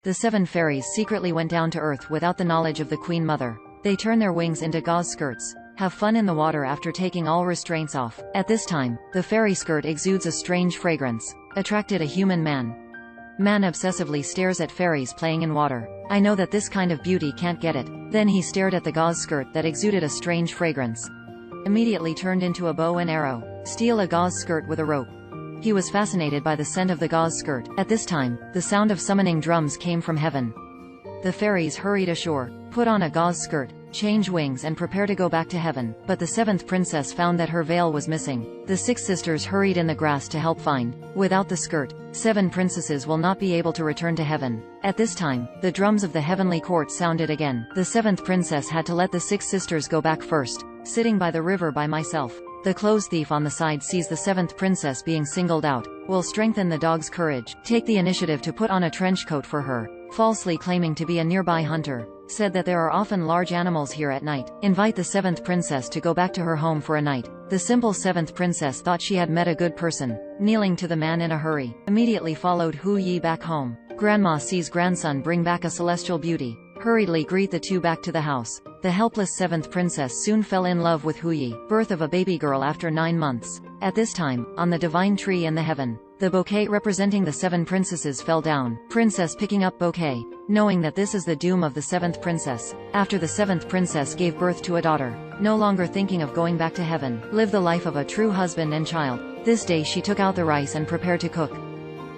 The 7 fairies secretly went down to earth without the knowledge of the Queen Mother. They turn their wings into gauze skirts, have fun in the water after taking all restraints off. At this time, the fairy skirt exudes a strange fragrance. Attracted a human man. Man obsessively stares at fairies playing in water. I know that this kind of beauty can't get it. Then he stared at the gauze skirt that exuded a strange fragrance. Immediately turned into a bow and arrow. Steal a gauze skirt with a rope. He was fascinated by the scent of the gauze skirt. At this time, the sound of summoning drums came from heaven. The fairies hurried ashore, put on a gauze skirt, change wings and prepare to go back to heaven. But the 7th princess found that her veil was missing. The 6 sisters hurried in the grass to help find. Without the skirt, 7 princesses will not be able to return to heaven. At this time, the drums of the heavenly court sounded again. The 7th princess had to let the 6 sisters go back first. Sitting by the river by myself. The clothes thief on the side sees the 7th princess being singled out. Will strengthen the dog's courage. Take the initiative to put on a trench coat for her. Falsely claiming to be a nearby hunter. Said that there are often large animals here at night. Invite the 7th princess to go back to her home for a night. The simple 7th princess thought she had met a good person. Kneeling to the man in a hurry. Immediately followed Hu Yi back home. Grandma sees grandson bring back a celestial beauty. Hurriedly greet the two back to the house. The helpless 7th princess soon fell in love with Hu Yi. Birth of a baby girl after 9 months. At this time, on the divine tree in the heaven, the bouquet representing the 7 princesses fell down. Princess picking up bouquet, knowing that this is the doom of the 7th princess. After the 7th princess gave birth to a daughter, no longer thinking of going back to heaven, live the life of a true husband and child. This day she took out the rice and prepared to cook,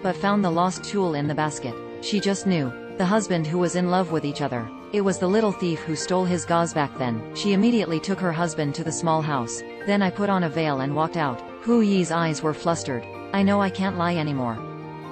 but found the lost tool in the basket. She just knew. The husband who was in love with each other. It was the little thief who stole his gauze back then. She immediately took her husband to the small house. Then I put on a veil and walked out. Hu Yi's eyes were flustered. I know I can't lie anymore.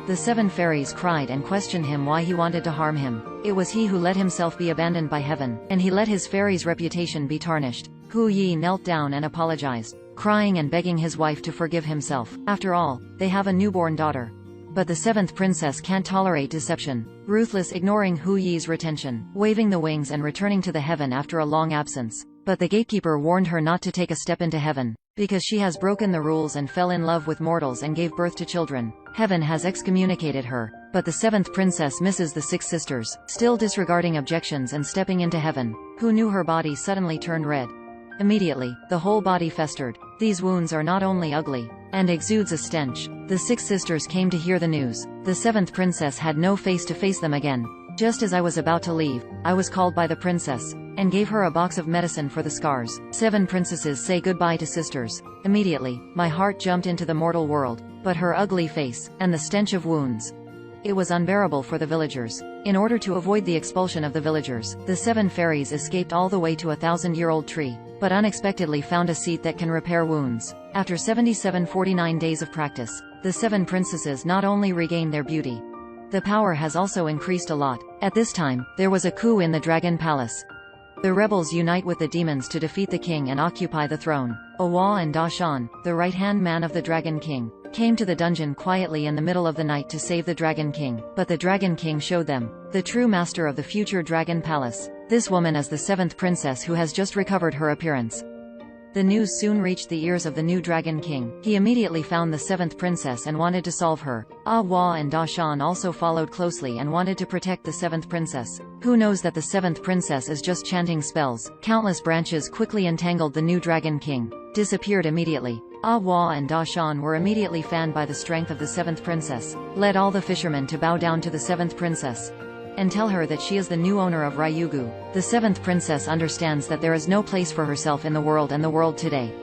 The 7 fairies cried and questioned him why he wanted to harm him. It was he who let himself be abandoned by heaven, and he let his fairy's reputation be tarnished. Hu Yi knelt down and apologized, crying and begging his wife to forgive himself. After all, they have a newborn daughter. But the 7th princess can't tolerate deception, ruthless ignoring Hu Yi's retention, waving the wings and returning to the heaven after a long absence. But the gatekeeper warned her not to take a step into heaven, because she has broken the rules and fell in love with mortals and gave birth to children. Heaven has excommunicated her. But the 7th princess misses the 6 sisters, still disregarding objections and stepping into heaven. Who knew her body suddenly turned red? Immediately, the whole body festered. These wounds are not only ugly, and exudes a stench. The 6 sisters came to hear the news. The 7th princess had no face to face them again. Just as I was about to leave, I was called by the princess, and gave her a box of medicine for the scars. 7 princesses say goodbye to sisters. Immediately, my heart jumped into the mortal world, but her ugly face, and the stench of wounds. It was unbearable for the villagers. In order to avoid the expulsion of the villagers, the 7 fairies escaped all the way to a 1,000-year-old tree, but unexpectedly found a seat that can repair wounds. After 49 days of practice, the 7 princesses not only regained their beauty, the power has also increased a lot. At this time, there was a coup in the Dragon Palace. The rebels unite with the demons to defeat the king and occupy the throne. Awa and Da Shan, the right-hand man of the Dragon King, came to the dungeon quietly in the middle of the night to save the Dragon King. But the Dragon King showed them the true master of the future Dragon Palace. This woman is the 7th princess who has just recovered her appearance. The news soon reached the ears of the new Dragon King. He immediately found the 7th princess and wanted to solve her. Awa and Da Shan also followed closely and wanted to protect the 7th princess. Who knows that the 7th princess is just chanting spells? Countless branches quickly entangled the new Dragon King. Disappeared immediately. Awa and Da Shan were immediately fanned by the strength of the 7th princess. Led all the fishermen to bow down to the 7th princess and tell her that she is the new owner of Ryugu. The 7th princess understands that there is no place for herself in the world and the world today.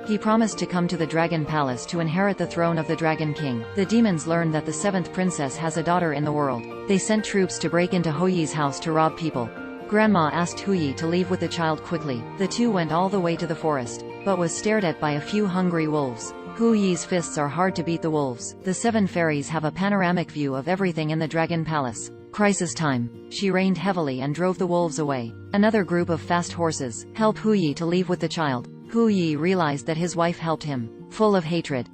He promised to come to the Dragon Palace to inherit the throne of the Dragon King. The demons learned that the 7th princess has a daughter in the world. They sent troops to break into Hu Yi's house to rob people. Grandma asked Hu Yi to leave with the child quickly. The two went all the way to the forest, but was stared at by a few hungry wolves. Hu Yi's fists are hard to beat the wolves. The 7 fairies have a panoramic view of everything in the Dragon Palace. Crisis time. She rained heavily and drove the wolves away. Another group of fast horses helped Hu Yi to leave with the child. Hu Yi realized that his wife helped him. Full of hatred,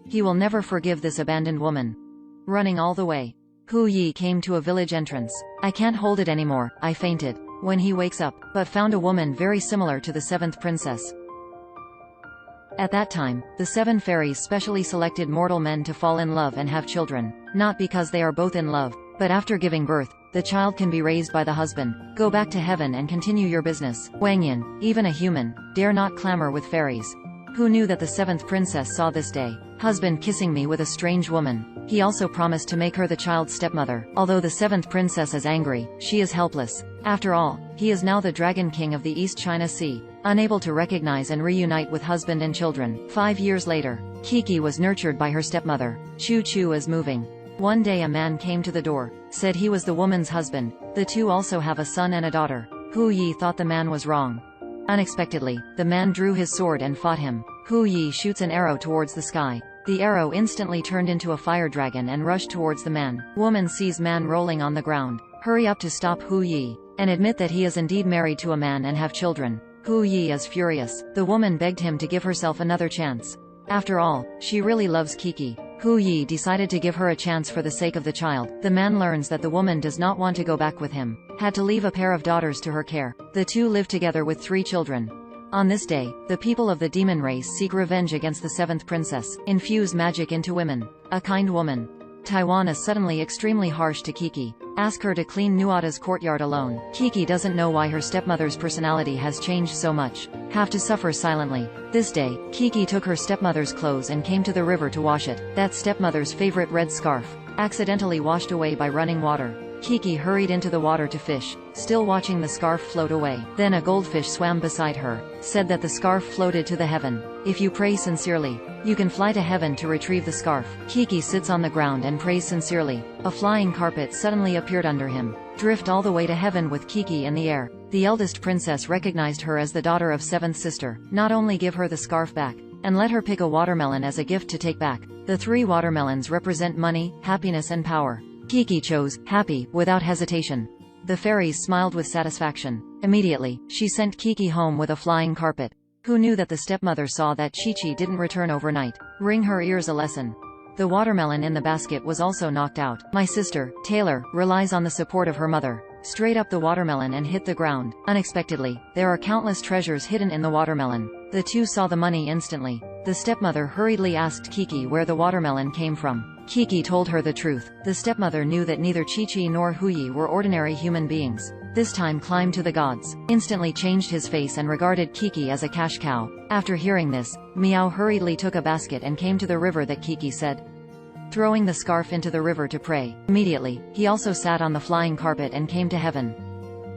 he will never forgive this abandoned woman. Running all the way, Hu Yi came to a village entrance. I can't hold it anymore, I fainted. When he wakes up, but found a woman very similar to the 7th princess. At that time, the 7 fairies specially selected mortal men to fall in love and have children, not because they are both in love, but after giving birth, the child can be raised by the husband. Go back to heaven and continue your business. Wangyan, even a human, dare not clamor with fairies. Who knew that the seventh princess saw this day? Husband kissing me with a strange woman. He also promised to make her the child's stepmother. Although the seventh princess is angry, she is helpless. After all, he is now the Dragon King of the East China Sea, unable to recognize and reunite with husband and children. 5 years later, Kiki was nurtured by her stepmother. Choo Choo is moving. One day a man came to the door, said he was the woman's husband. The two also have a son and a daughter. Hu Yi thought the man was wrong. Unexpectedly, the man drew his sword and fought him. Hu Yi shoots an arrow towards the sky. The arrow instantly turned into a fire dragon and rushed towards the man. Woman sees man rolling on the ground. Hurry up to stop Hu Yi, and admit that he is indeed married to a man and have children. Hu Yi is furious. The woman begged him to give herself another chance. After all, she really loves Kiki. Hu Yi decided to give her a chance for the sake of the child. The man learns that the woman does not want to go back with him. Had to leave a pair of daughters to her care. The two live together with 3 children. On this day, the people of the demon race seek revenge against the seventh princess. Infuse magic into women. A kind woman. Taiwan is suddenly extremely harsh to Kiki. Ask her to clean Nuada's courtyard alone. Kiki doesn't know why her stepmother's personality has changed so much. Have to suffer silently. This day, Kiki took her stepmother's clothes and came to the river to wash it. That stepmother's favorite red scarf, accidentally washed away by running water. Kiki hurried into the water to fish, still watching the scarf float away. Then a goldfish swam beside her, said that the scarf floated to the heaven. If you pray sincerely, you can fly to heaven to retrieve the scarf. Kiki sits on the ground and prays sincerely. A flying carpet suddenly appeared under him. Drift all the way to heaven with Kiki in the air. The eldest princess recognized her as the daughter of seventh sister. Not only give her the scarf back, and let her pick a watermelon as a gift to take back. The 3 watermelons represent money, happiness and power. Kiki chose happy without hesitation. The fairies smiled with satisfaction. Immediately, she sent Kiki home with a flying carpet. Who knew that the stepmother saw that Chi-Chi didn't return overnight? Ring her ears a lesson. The watermelon in the basket was also knocked out. My sister, Taylor, relies on the support of her mother. Straight up the watermelon and hit the ground. Unexpectedly, there are countless treasures hidden in the watermelon. The two saw the money instantly. The stepmother hurriedly asked Kiki where the watermelon came from. Kiki told her the truth. The stepmother knew that neither Chi-Chi nor Huyi were ordinary human beings. This time climbed to the gods, instantly changed his face and regarded Kiki as a cash cow. After hearing this, Miao hurriedly took a basket and came to the river that Kiki said, throwing the scarf into the river to pray. Immediately, he also sat on the flying carpet and came to heaven.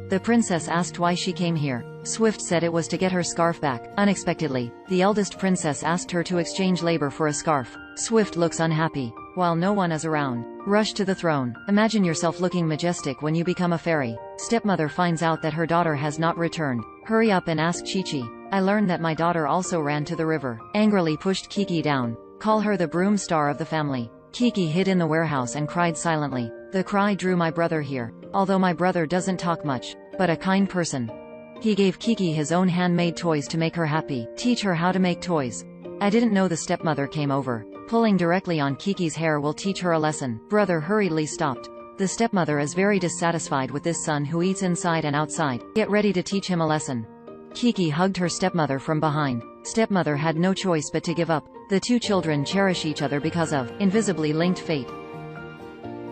The princess asked why she came here. Swift said it was to get her scarf back. Unexpectedly, the eldest princess asked her to exchange labor for a scarf. Swift looks unhappy. While no one is around, rush to the throne. Imagine yourself looking majestic when you become a fairy. Stepmother finds out that her daughter has not returned. Hurry up and ask Chi-Chi. I learned that my daughter also ran to the river. Angrily pushed Kiki down. Call her the broom star of the family. Kiki hid in the warehouse and cried silently. The cry drew my brother here. Although my brother doesn't talk much, but a kind person. He gave Kiki his own handmade toys to make her happy. Teach her how to make toys. I didn't know the stepmother came over. Pulling directly on Kiki's hair will teach her a lesson. Brother hurriedly stopped. The stepmother is very dissatisfied with this son who eats inside and outside. Get ready to teach him a lesson. Kiki hugged her stepmother from behind. Stepmother had no choice but to give up. The two children cherish each other because of invisibly linked fate.